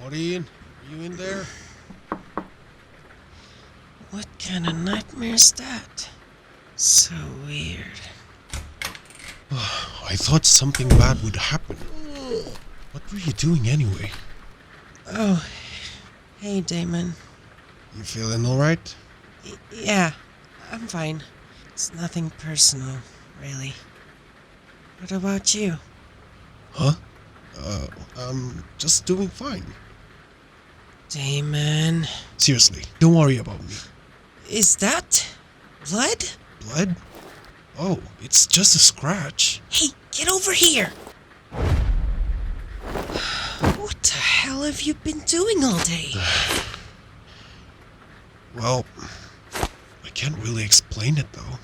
Maureen, are you in there? What kind of nightmare is that? So weird. I thought something bad would happen. What were you doing anyway? Oh, hey Damon. You feeling alright? Yeah, I'm fine. It's nothing personal, really. What about you? Huh? I'm just doing fine. Damon. Seriously, don't worry about me. Is that blood? Blood? Oh, it's just a scratch. Hey, get over here! What the hell have you been doing all day? Well, I can't really explain it though.